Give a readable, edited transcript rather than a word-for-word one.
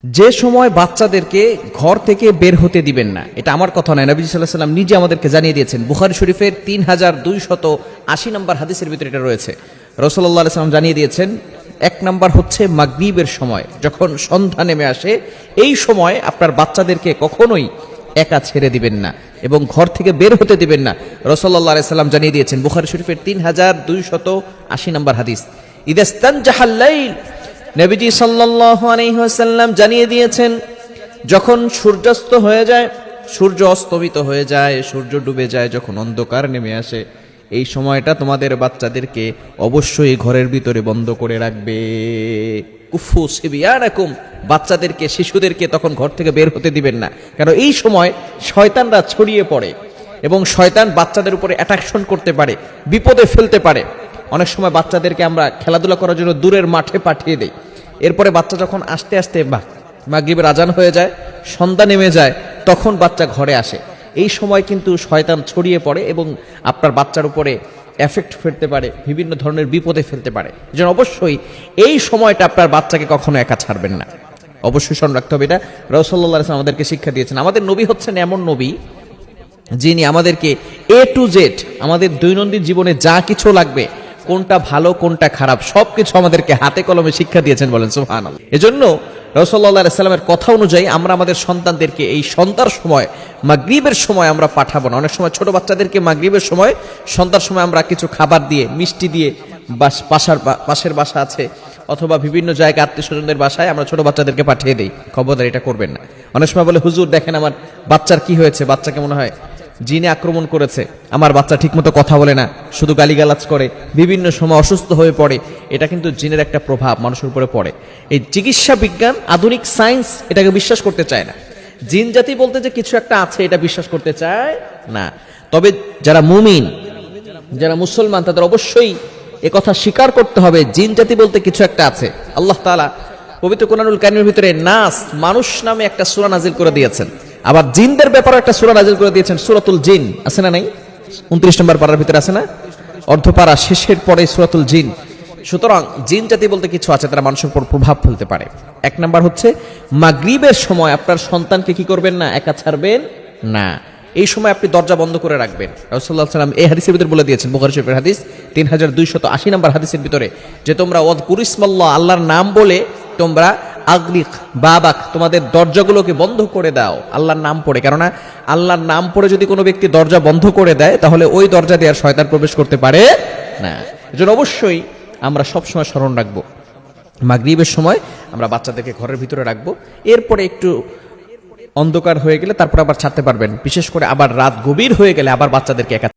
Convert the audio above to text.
যে সময় বাচ্চাদেরকে ঘর থেকে বের হতে দিবেন না, এটা আমার কথা নয়, নবী সাল্লাল্লাহু আলাইহি ওয়াসাল্লাম নিজে আমাদেরকে জানিয়ে দিয়েছেন। বুখারী শরীফের 3280 নম্বর হাদিসের ভিতরে এটা রয়েছে। রাসূলুল্লাহ সাল্লাল্লাহু আলাইহি ওয়াসাল্লাম জানিয়ে দিয়েছেন, এক নাম্বার হচ্ছে মাগরিবের সময়, যখন সন্ধ্যা নেমে আসে, এই সময় আপনার বাচ্চাদেরকে কখনোই একা ছেড়ে দিবেন না এবং ঘর থেকে বের হতে দিবেন না। রাসূলুল্লাহ সাল্লাল্লাহু আলাইহি ওয়াসাল্লাম জানিয়ে দিয়েছেন, বুখারী শরীফের 3280 নম্বর হাদিস, ইদাস্তানজাহাল লাইল, নবীজি সাল্লাল্লাহু আলাইহি ওয়াসাল্লাম জানিয়ে দিয়েছেন, যখন সূর্যাস্ত হয়ে যায়, সূর্য অস্তমিত হয়ে যায়, সূর্য ডুবে যায়, যখন অন্ধকার নেমে আসে, এই সময়টা তোমাদের বাচ্চাদেরকে অবশ্যই ঘরের ভিতরে বন্ধ করে রাখবে। কুফু সিবিয়ানাকুম, বাচ্চাদেরকে, শিশুদেরকে তখন ঘর থেকে বের হতে দিবেন না, কারণ এই সময় শয়তানরা ছড়িয়ে পড়ে এবং শয়তান বাচ্চাদের উপরে অ্যাট্রাকশন করতে পারে, বিপদে ফেলতে পারে। অনেক সময় বাচ্চাদেরকে আমরা খেলাধুলা করার জন্য দূরের মাঠে পাঠিয়ে দেই, এরপরে বাচ্চা যখন আস্তে আস্তে মাগরিবের আজান হয়ে যায়, সন্ধ্যা নেমে যায়, তখন বাচ্চা ঘরে আসে। এই সময় কিন্তু শয়তান ছড়িয়ে পড়ে এবং আপনার বাচ্চার উপরে এফেক্ট ফেলতে পারে, বিভিন্ন ধরনের বিপদে ফেলতে পারে। যেন অবশ্যই এই সময়টা আপনার বাচ্চাকে কখনো একা ছাড়বেন না, অবশ্যই স্মরণ রাখতে হবে। এটা রাসূলুল্লাহ সাল্লাল্লাহু আলাইহি ওয়াসাল্লাম আমাদেরকে শিক্ষা দিয়েছেন। আমাদের নবী হচ্ছেন এমন নবী যিনি আমাদেরকে A to Z, আমাদের দৈনন্দিন জীবনে যা কিছু লাগবে, কোনটা ভালো কোনটা খারাপ, সবকিছু আমাদেরকে হাতে কলমে শিক্ষা দিয়েছেন, বলেন সুবহানাল্লাহ। এজন্য রাসূলুল্লাহ সাল্লাল্লাহু আলাইহি ওয়াসাল্লামের কথা অনুযায়ী আমরা আমাদের সন্তানদেরকে এই সন্ধ্যার সময়, মাগরিবের সময় আমরা পাঠাবো না। অনেক সময় ছোট বাচ্চাদেরকে মাগরিবের সময়, সন্ধ্যার সময় আমরা কিছু খাবার দিয়ে, মিষ্টি দিয়ে, পাশের বাসা আছে অথবা বিভিন্ন জায়গায় আত্মীয় স্বজনদের বাসায় আমরা ছোট বাচ্চাদেরকে পাঠিয়ে দিই। খবরদার এটা করবেন না। অনেক সময় বলে, হুজুর দেখেন আমার বাচ্চার কি হয়েছে, বাচ্চাকে মনে হয় জিনে আক্রমণ করেছে, আমার বাচ্চা ঠিকমতো কথা বলে না, শুধু গালিগালাজ করে, বিভিন্ন সময় অসুস্থ হয়ে পড়ে। এটা কিন্তু জিনের একটা প্রভাব মানুষের উপরে পড়ে। এই চিকিৎসা বিজ্ঞান, আধুনিক সায়েন্স এটাকে বিশ্বাস করতে চায় না। জিন জাতি বলতে যে কিছু একটা আছে, এটা বিশ্বাস করতে চায় না। তবে যারা মুমিন, যারা মুসলমান, তাদের অবশ্যই একথা স্বীকার করতে হবে, জিন জাতি বলতে কিছু একটা আছে। আল্লাহ তাআলা পবিত্র কোরআনুল কারীমের ভিতরে নাস, মানুষ নামে একটা সূরা নাজিল করে দিয়েছেন। আবার জিনদের ব্যাপারে একটা সূরা নাজিল করে দিয়েছেন, সূরাতুল জিন, আছে না নাই? 29 নম্বর পারার ভিতরে আছে না? অর্ধপারা শেষের পরে সূরাতুল জিন। সুতরাং জিন জাতি বলতে কিছু আছে, তারা মানুষের উপর প্রভাব ফেলতে পারে। এক নাম্বার হচ্ছে মাগরিবের সময় আপনার সন্তানকে কি করবেন না, একা ছাড়বেন না। এই সময় আপনি দরজা বন্ধ করে রাখবেন। রাসূলুল্লাহ সাল্লাল্লাহু আলাইহি ওয়াসাল্লাম এই হাদিসের ভিতরে বলে দিয়েছেন, বুখারী শরীফের হাদিস 3280 নম্বর হাদিসের ভিতরে, যে তোমরা ওয়াযকুরু ইসমাল্লাহ, আল্লাহর নাম বলে তোমরা আগলিক বাবাক, তোমাদের দরজাগুলোকে বন্ধ করে দাও আল্লাহর নাম পড়ে। কেননা আল্লাহর নাম পড়ে যদি কোনো ব্যক্তি দরজা বন্ধ করে দেয়, তাহলে ওই দরজা দিয়ে আর শয়তান প্রবেশ করতে পারে না। এজন্য অবশ্যই আমরা সবসময় স্মরণ রাখবো, মাগরিবের সময় আমরা বাচ্চাদেরকে ঘরের ভিতরে রাখবো। এরপরে একটু অন্ধকার হয়ে গেলে তারপর আবার ছাড়তে পারবেন। বিশেষ করে আবার রাত গভীর হয়ে গেলে আবার বাচ্চাদেরকে একা